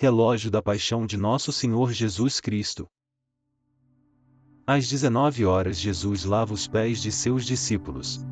relógio da paixão de nosso Senhor Jesus Cristo. Às 19 horas Jesus lava os pés de seus discípulos.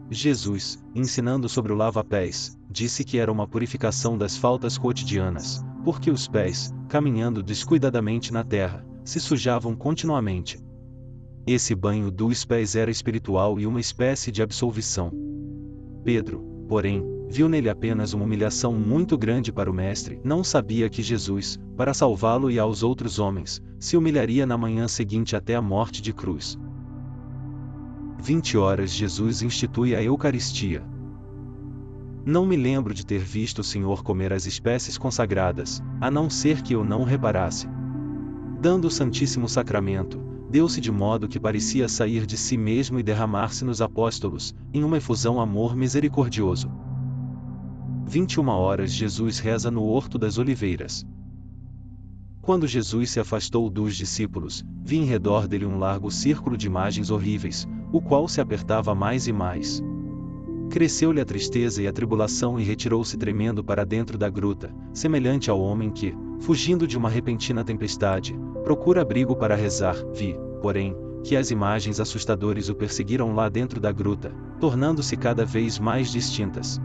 Jesus, ensinando sobre o lava-pés, disse que era uma purificação das faltas cotidianas, porque os pés, caminhando descuidadamente na terra, se sujavam continuamente. Esse banho dos pés era espiritual e uma espécie de absolvição. Pedro, porém, viu nele apenas uma humilhação muito grande para o Mestre. Não sabia que Jesus, para salvá-lo e aos outros homens, se humilharia na manhã seguinte até a morte de cruz. 20 horas Jesus institui a Eucaristia. Não me lembro de ter visto o Senhor comer as espécies consagradas, a não ser que eu não reparasse. Dando o Santíssimo Sacramento, deu-se de modo que parecia sair de si mesmo e derramar-se nos apóstolos, em uma efusão amor misericordioso. 21 horas Jesus reza no Horto das Oliveiras. Quando Jesus se afastou dos discípulos, vi em redor dele um largo círculo de imagens horríveis, o qual se apertava mais e mais. Cresceu-lhe a tristeza e a tribulação e retirou-se tremendo para dentro da gruta, semelhante ao homem que, fugindo de uma repentina tempestade, procura abrigo para rezar. Vi, porém, que as imagens assustadoras o perseguiram lá dentro da gruta, tornando-se cada vez mais distintas.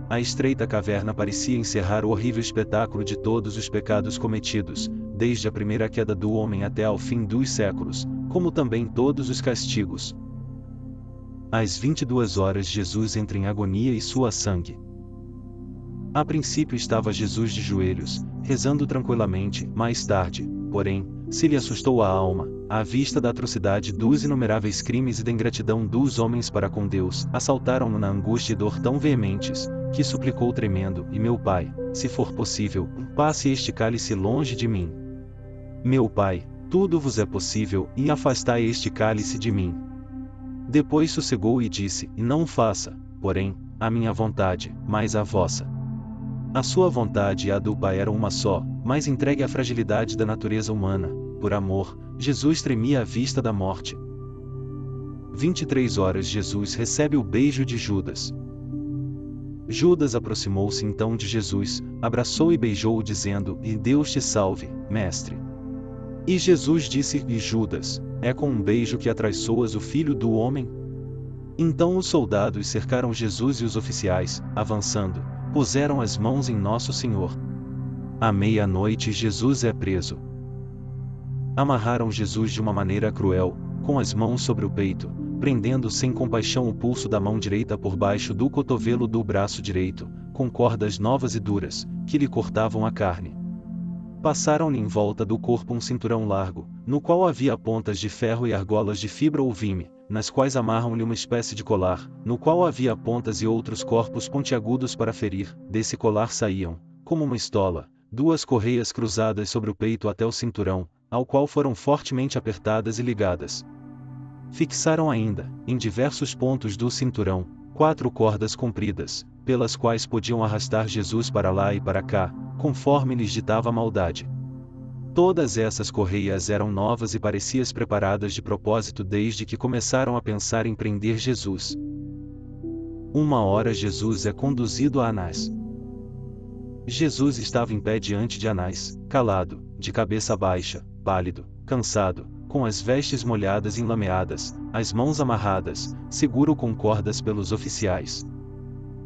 A estreita caverna parecia encerrar o horrível espetáculo de todos os pecados cometidos, desde a primeira queda do homem até ao fim dos séculos, como também todos os castigos. Às 22 horas Jesus entra em agonia e sua sangue. A princípio estava Jesus de joelhos, rezando tranquilamente. Mais tarde, porém, se lhe assustou a alma, à vista da atrocidade dos inumeráveis crimes e da ingratidão dos homens para com Deus. Assaltaram-no na angústia e dor tão veementes, que suplicou tremendo: e meu Pai, se for possível, passe este cálice longe de mim. Meu Pai, tudo vos é possível, e afastai este cálice de mim. Depois sossegou e disse: e não faça, porém, a minha vontade, mas a vossa. A sua vontade e a do Pai eram uma só, mas entregue à fragilidade da natureza humana, por amor, Jesus tremia à vista da morte. 23 horas Jesus recebe o beijo de Judas. Judas aproximou-se então de Jesus, abraçou e beijou-o dizendo: e Deus te salve, mestre. E Jesus disse: e Judas, é com um beijo que atraiçoas o Filho do Homem? Então os soldados cercaram Jesus e os oficiais, avançando, puseram as mãos em Nosso Senhor. À meia-noite Jesus é preso. Amarraram Jesus de uma maneira cruel, com as mãos sobre o peito, prendendo sem compaixão o pulso da mão direita por baixo do cotovelo do braço direito, com cordas novas e duras, que lhe cortavam a carne. Passaram-lhe em volta do corpo um cinturão largo, no qual havia pontas de ferro e argolas de fibra ou vime, nas quais amarram-lhe uma espécie de colar, no qual havia pontas e outros corpos pontiagudos para ferir. Desse colar saíam, como uma estola, 2 correias cruzadas sobre o peito até o cinturão, ao qual foram fortemente apertadas e ligadas. Fixaram ainda, em diversos pontos do cinturão, 4 cordas compridas, pelas quais podiam arrastar Jesus para lá e para cá, conforme lhes ditava a maldade. Todas essas correias eram novas e pareciam preparadas de propósito desde que começaram a pensar em prender Jesus. 1 hora Jesus é conduzido a Anás. Jesus estava em pé diante de Anás, calado, de cabeça baixa, pálido, cansado, com as vestes molhadas e enlameadas, as mãos amarradas, seguro com cordas pelos oficiais.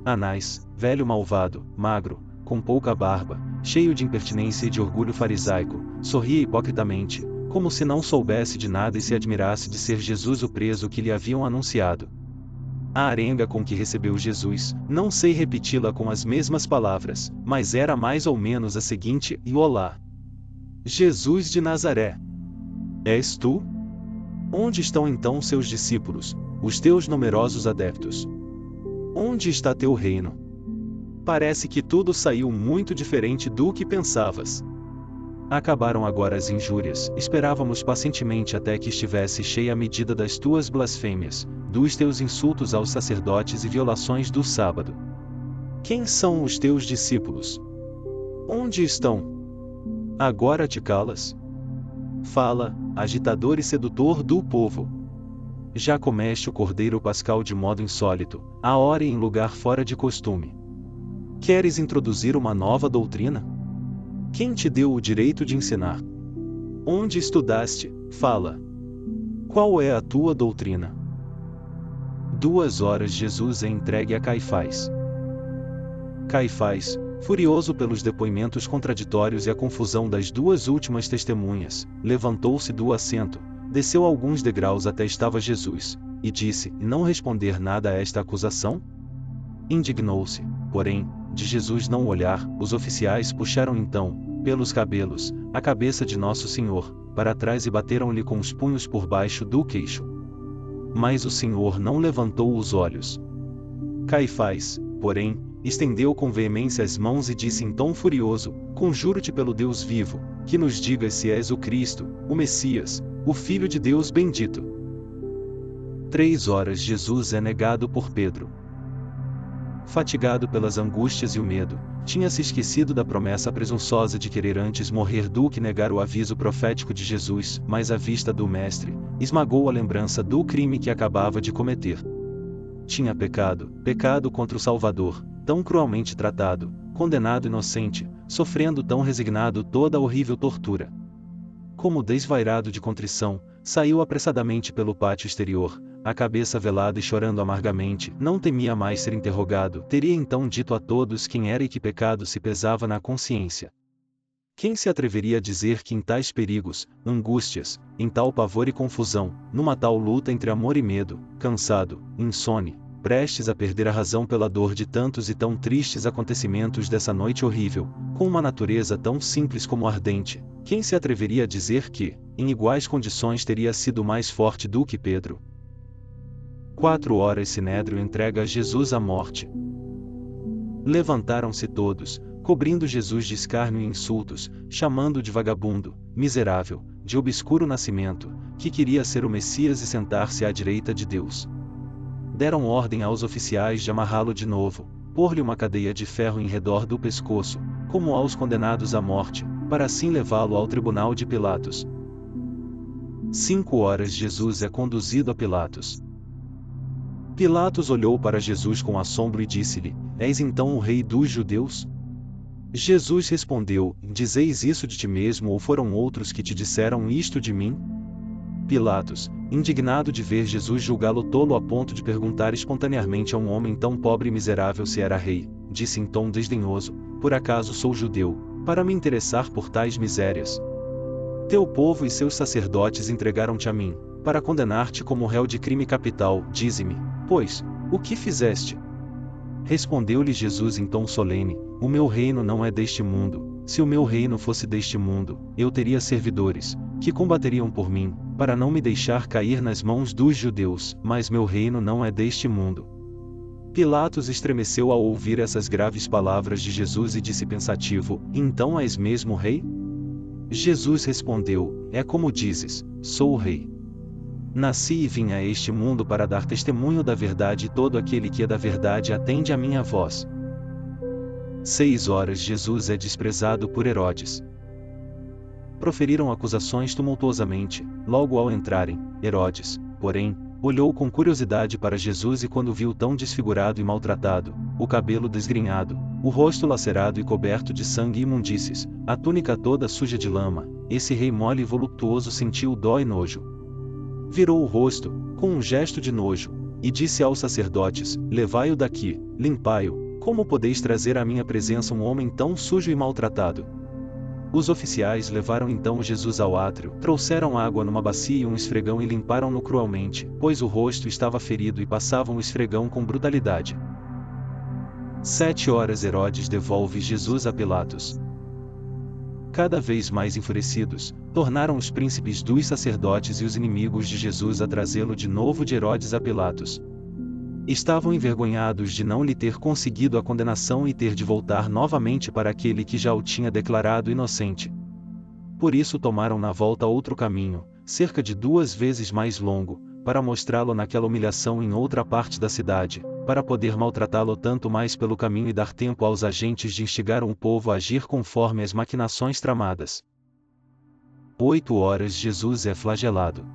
Anás, velho malvado, magro, com pouca barba, cheio de impertinência e de orgulho farisaico, sorria hipocritamente, como se não soubesse de nada e se admirasse de ser Jesus o preso que lhe haviam anunciado. A arenga com que recebeu Jesus, não sei repeti-la com as mesmas palavras, mas era mais ou menos a seguinte: e olá! Jesus de Nazaré! És tu? Onde estão então seus discípulos, os teus numerosos adeptos? Onde está teu reino? Parece que tudo saiu muito diferente do que pensavas. Acabaram agora as injúrias, esperávamos pacientemente até que estivesse cheia a medida das tuas blasfêmias, dos teus insultos aos sacerdotes e violações do sábado. Quem são os teus discípulos? Onde estão? Agora te calas? Fala, agitador e sedutor do povo. Já comeste o cordeiro pascal de modo insólito, à hora e em lugar fora de costume. Queres introduzir uma nova doutrina? Quem te deu o direito de ensinar? Onde estudaste? Fala. Qual é a tua doutrina? 2 horas Jesus é entregue a Caifás. Caifás, furioso pelos depoimentos contraditórios e a confusão das duas últimas testemunhas, levantou-se do assento, desceu alguns degraus até estava Jesus, e disse: não responder nada a esta acusação? Indignou-se, porém, de Jesus não olhar. Os oficiais puxaram então, pelos cabelos, a cabeça de Nosso Senhor, para trás e bateram-lhe com os punhos por baixo do queixo. Mas o Senhor não levantou os olhos. Caifás, porém, estendeu com veemência as mãos e disse em tom furioso: conjuro-te pelo Deus vivo, que nos digas se és o Cristo, o Messias, o Filho de Deus bendito. 3 horas Jesus é negado por Pedro. Fatigado pelas angústias e o medo, tinha-se esquecido da promessa presunçosa de querer antes morrer do que negar o aviso profético de Jesus, mas à vista do Mestre, esmagou a lembrança do crime que acabava de cometer. Tinha pecado contra o Salvador, tão cruelmente tratado, condenado inocente, sofrendo tão resignado toda a horrível tortura. Como desvairado de contrição, saiu apressadamente pelo pátio exterior, a cabeça velada e chorando amargamente. Não temia mais ser interrogado. Teria então dito a todos quem era e que pecado se pesava na consciência. Quem se atreveria a dizer que em tais perigos, angústias, em tal pavor e confusão, numa tal luta entre amor e medo, cansado, insone, prestes a perder a razão pela dor de tantos e tão tristes acontecimentos dessa noite horrível, com uma natureza tão simples como ardente, quem se atreveria a dizer que, em iguais condições teria sido mais forte do que Pedro? 4 horas Sinédrio entrega Jesus à morte. Levantaram-se todos, cobrindo Jesus de escárnio e insultos, chamando-o de vagabundo, miserável, de obscuro nascimento, que queria ser o Messias e sentar-se à direita de Deus. Deram ordem aos oficiais de amarrá-lo de novo, pôr-lhe uma cadeia de ferro em redor do pescoço, como aos condenados à morte, para assim levá-lo ao tribunal de Pilatos. 5 horas Jesus é conduzido a Pilatos. Pilatos olhou para Jesus com assombro e disse-lhe: és então o rei dos judeus? Jesus respondeu: dizeis isso de ti mesmo ou foram outros que te disseram isto de mim? Pilatos, indignado de ver Jesus julgá-lo tolo a ponto de perguntar espontaneamente a um homem tão pobre e miserável se era rei, disse em tom desdenhoso: por acaso sou judeu, para me interessar por tais misérias? Teu povo e seus sacerdotes entregaram-te a mim, para condenar-te como réu de crime capital. Dize-me, pois, o que fizeste? Respondeu-lhe Jesus em tom solene: o meu reino não é deste mundo. Se o meu reino fosse deste mundo, eu teria servidores, que combateriam por mim, para não me deixar cair nas mãos dos judeus, mas meu reino não é deste mundo. Pilatos estremeceu ao ouvir essas graves palavras de Jesus e disse pensativo: então és mesmo rei? Jesus respondeu: é como dizes, sou o rei. Nasci e vim a este mundo para dar testemunho da verdade e todo aquele que é da verdade atende à minha voz. 6 horas Jesus é desprezado por Herodes. Proferiram acusações tumultuosamente, logo ao entrarem. Herodes, porém, olhou com curiosidade para Jesus e quando viu tão desfigurado e maltratado, o cabelo desgrenhado, o rosto lacerado e coberto de sangue e imundícies, a túnica toda suja de lama, esse rei mole e voluptuoso sentiu dó e nojo. Virou o rosto, com um gesto de nojo, e disse aos sacerdotes: levai-o daqui, limpai-o, como podeis trazer à minha presença um homem tão sujo e maltratado? Os oficiais levaram então Jesus ao átrio, trouxeram água numa bacia e um esfregão e limparam-no cruelmente, pois o rosto estava ferido e passavam o esfregão com brutalidade. 7 horas Herodes devolve Jesus a Pilatos. Cada vez mais enfurecidos, tornaram os príncipes dos sacerdotes e os inimigos de Jesus a trazê-lo de novo de Herodes a Pilatos. Estavam envergonhados de não lhe ter conseguido a condenação e ter de voltar novamente para aquele que já o tinha declarado inocente. Por isso tomaram na volta outro caminho, cerca de 2 vezes mais longo, para mostrá-lo naquela humilhação em outra parte da cidade, para poder maltratá-lo tanto mais pelo caminho e dar tempo aos agentes de instigar o povo a agir conforme as maquinações tramadas. 8 horas Jesus é flagelado.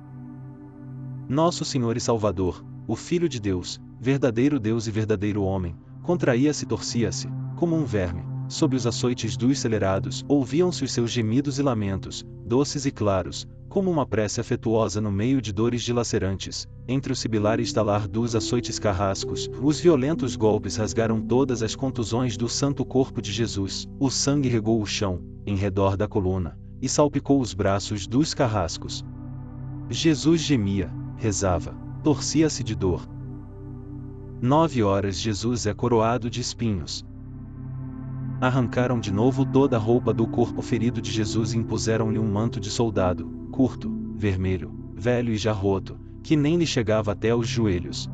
Nosso Senhor e Salvador, o Filho de Deus, verdadeiro Deus e verdadeiro homem, contraía-se e torcia-se, como um verme, sob os açoites dos celerados, ouviam-se os seus gemidos e lamentos, doces e claros, como uma prece afetuosa no meio de dores dilacerantes. Entre o sibilar e estalar dos açoites carrascos, os violentos golpes rasgaram todas as contusões do santo corpo de Jesus. O sangue regou o chão, em redor da coluna, e salpicou os braços dos carrascos. Jesus gemia, rezava, torcia-se de dor. 9 horas Jesus é coroado de espinhos. Arrancaram de novo toda a roupa do corpo ferido de Jesus e impuseram-lhe um manto de soldado, curto, vermelho, velho e já roto, que nem lhe chegava até os joelhos.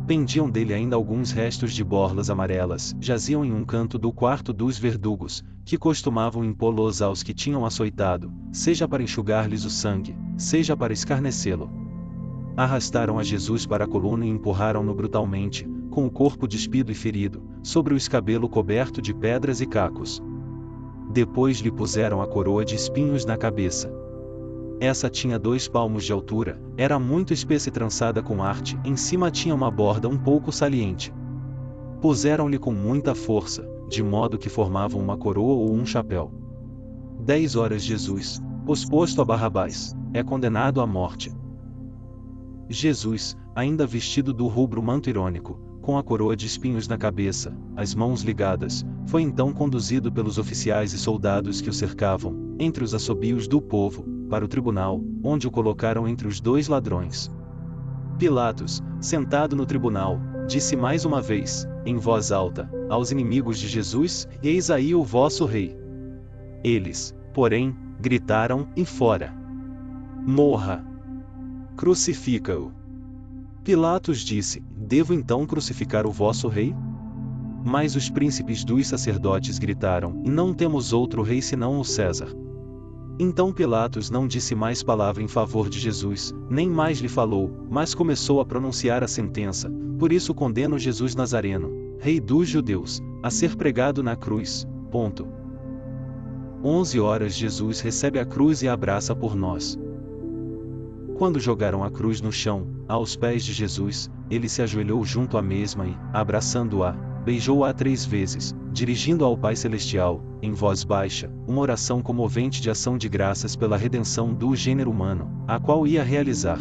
Pendiam dele ainda alguns restos de borlas amarelas, jaziam em um canto do quarto dos verdugos, que costumavam impô-los aos que tinham açoitado, seja para enxugar-lhes o sangue, seja para escarnecê-lo. Arrastaram a Jesus para a coluna e empurraram-no brutalmente, com o corpo despido e ferido, sobre o escabelo coberto de pedras e cacos. Depois lhe puseram a coroa de espinhos na cabeça. Essa tinha 2 palmos de altura, era muito espessa e trançada com arte, em cima tinha uma borda um pouco saliente. Puseram-lhe com muita força, de modo que formavam uma coroa ou um chapéu. 10 horas Jesus, posposto a Barrabás, é condenado à morte. Jesus, ainda vestido do rubro manto irônico, com a coroa de espinhos na cabeça, as mãos ligadas, foi então conduzido pelos oficiais e soldados que o cercavam, entre os assobios do povo, para o tribunal, onde o colocaram entre os 2 ladrões. Pilatos, sentado no tribunal, disse mais uma vez, em voz alta, aos inimigos de Jesus: Eis aí o vosso rei. Eles, porém, gritaram: E fora! Morra! Crucifica-o! Pilatos disse: Devo então crucificar o vosso rei? Mas os príncipes dos sacerdotes gritaram: Não temos outro rei senão o César. Então Pilatos não disse mais palavra em favor de Jesus, nem mais lhe falou, mas começou a pronunciar a sentença: Por isso condeno Jesus Nazareno, rei dos judeus, a ser pregado na cruz. 11 horas Jesus recebe a cruz e a abraça por nós. Quando jogaram a cruz no chão, aos pés de Jesus, ele se ajoelhou junto à mesma e, abraçando-a, beijou-a 3 vezes, dirigindo ao Pai Celestial, em voz baixa, uma oração comovente de ação de graças pela redenção do gênero humano, a qual ia realizar.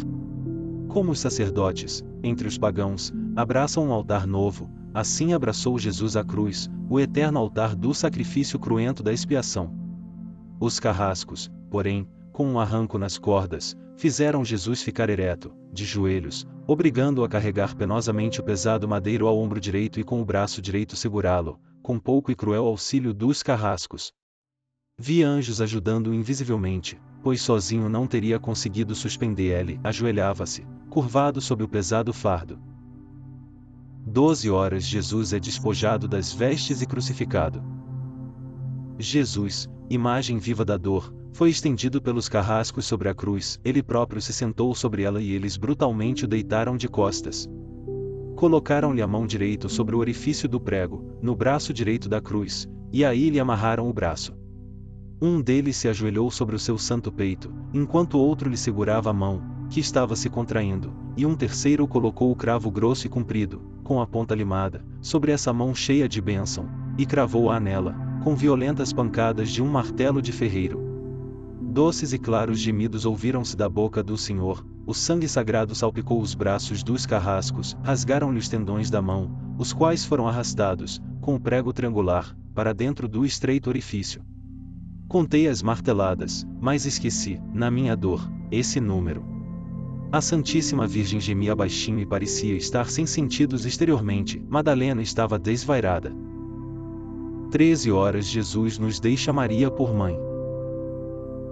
Como os sacerdotes, entre os pagãos, abraçam um altar novo, assim abraçou Jesus a cruz, o eterno altar do sacrifício cruento da expiação. Os carrascos, porém, com um arranco nas cordas, fizeram Jesus ficar ereto, de joelhos, obrigando-o a carregar penosamente o pesado madeiro ao ombro direito e com o braço direito segurá-lo, com pouco e cruel auxílio dos carrascos. Vi anjos ajudando-o invisivelmente, pois sozinho não teria conseguido suspender ele, ajoelhava-se, curvado sob o pesado fardo. 12 horas Jesus é despojado das vestes e crucificado. Jesus, imagem viva da dor, foi estendido pelos carrascos sobre a cruz, ele próprio se sentou sobre ela e eles brutalmente o deitaram de costas. Colocaram-lhe a mão direita sobre o orifício do prego, no braço direito da cruz, e aí lhe amarraram o braço. Um deles se ajoelhou sobre o seu santo peito, enquanto o outro lhe segurava a mão, que estava se contraindo, e um terceiro colocou o cravo grosso e comprido, com a ponta limada, sobre essa mão cheia de bênção, e cravou-a nela, com violentas pancadas de um martelo de ferreiro. Doces e claros gemidos ouviram-se da boca do Senhor, o sangue sagrado salpicou os braços dos carrascos, rasgaram-lhe os tendões da mão, os quais foram arrastados, com o prego triangular, para dentro do estreito orifício. Contei as marteladas, mas esqueci, na minha dor, esse número. A Santíssima Virgem gemia baixinho e parecia estar sem sentidos exteriormente, Madalena estava desvairada. 13 horas Jesus nos deixa Maria por mãe.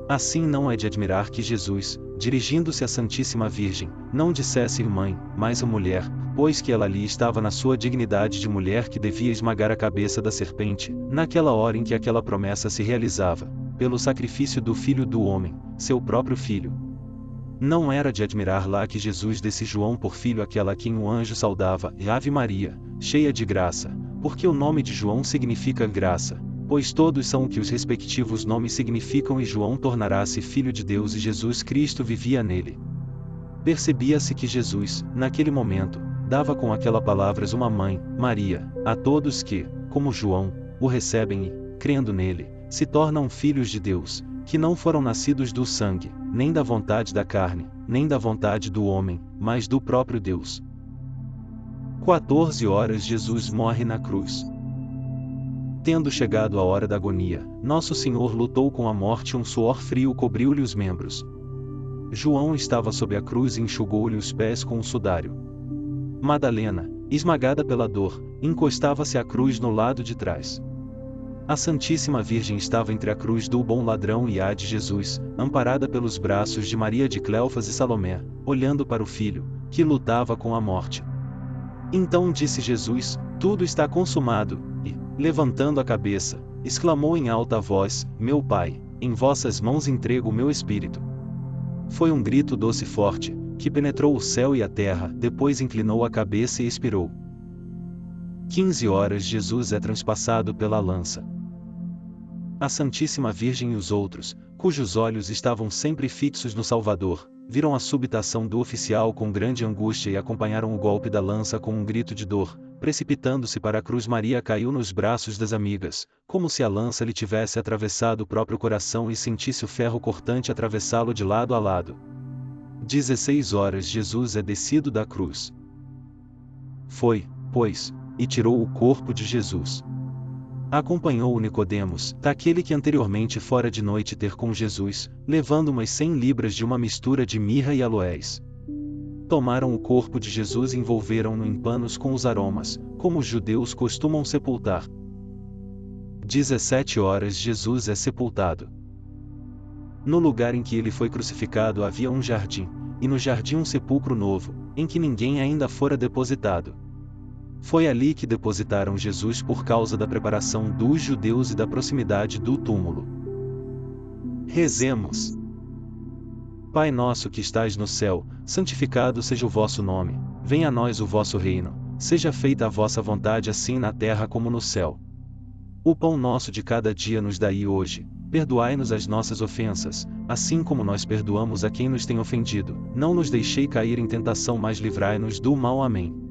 Assim não é de admirar que Jesus, dirigindo-se à Santíssima Virgem, não dissesse mãe, mas a mulher, pois que ela ali estava na sua dignidade de mulher que devia esmagar a cabeça da serpente, naquela hora em que aquela promessa se realizava, pelo sacrifício do Filho do Homem, seu próprio Filho. Não era de admirar lá que Jesus desse João por filho aquela a quem o anjo saudava, Ave Maria, cheia de graça, porque o nome de João significa graça, pois todos são o que os respectivos nomes significam e João tornará-se filho de Deus e Jesus Cristo vivia nele. Percebia-se que Jesus, naquele momento, dava com aquelas palavras uma mãe, Maria, a todos que, como João, o recebem e, crendo nele, se tornam filhos de Deus, que não foram nascidos do sangue, nem da vontade da carne, nem da vontade do homem, mas do próprio Deus. 14 horas Jesus morre na cruz. Tendo chegado a hora da agonia, Nosso Senhor lutou com a morte, um suor frio cobriu-lhe os membros. João estava sob a cruz e enxugou-lhe os pés com um sudário. Madalena, esmagada pela dor, encostava-se à cruz no lado de trás. A Santíssima Virgem estava entre a cruz do bom ladrão e a de Jesus, amparada pelos braços de Maria de Cleofas e Salomé, olhando para o Filho, que lutava com a morte. Então disse Jesus: tudo está consumado, e, levantando a cabeça, exclamou em alta voz: meu Pai, em vossas mãos entrego o meu espírito. Foi um grito doce e forte, que penetrou o céu e a terra, depois inclinou a cabeça e expirou. 15 horas Jesus é transpassado pela lança. A Santíssima Virgem e os outros, cujos olhos estavam sempre fixos no Salvador, viram a súbita ação do oficial com grande angústia e acompanharam o golpe da lança com um grito de dor. Precipitando-se para a cruz, Maria caiu nos braços das amigas, como se a lança lhe tivesse atravessado o próprio coração e sentisse o ferro cortante atravessá-lo de lado a lado. 16 horas Jesus é descido da cruz. Foi, pois, e tirou o corpo de Jesus. Acompanhou-o Nicodemos, daquele que anteriormente fora de noite ter com Jesus, levando umas 100 libras de uma mistura de mirra e aloés. Tomaram o corpo de Jesus e envolveram-no em panos com os aromas, como os judeus costumam sepultar. 17 horas Jesus é sepultado. No lugar em que ele foi crucificado havia um jardim, e no jardim um sepulcro novo, em que ninguém ainda fora depositado. Foi ali que depositaram Jesus por causa da preparação dos judeus e da proximidade do túmulo. Rezemos. Pai nosso que estais no céu, santificado seja o vosso nome, venha a nós o vosso reino, seja feita a vossa vontade assim na terra como no céu. O pão nosso de cada dia nos dai hoje, perdoai-nos as nossas ofensas, assim como nós perdoamos a quem nos tem ofendido, não nos deixei cair em tentação mas livrai-nos do mal. Amém.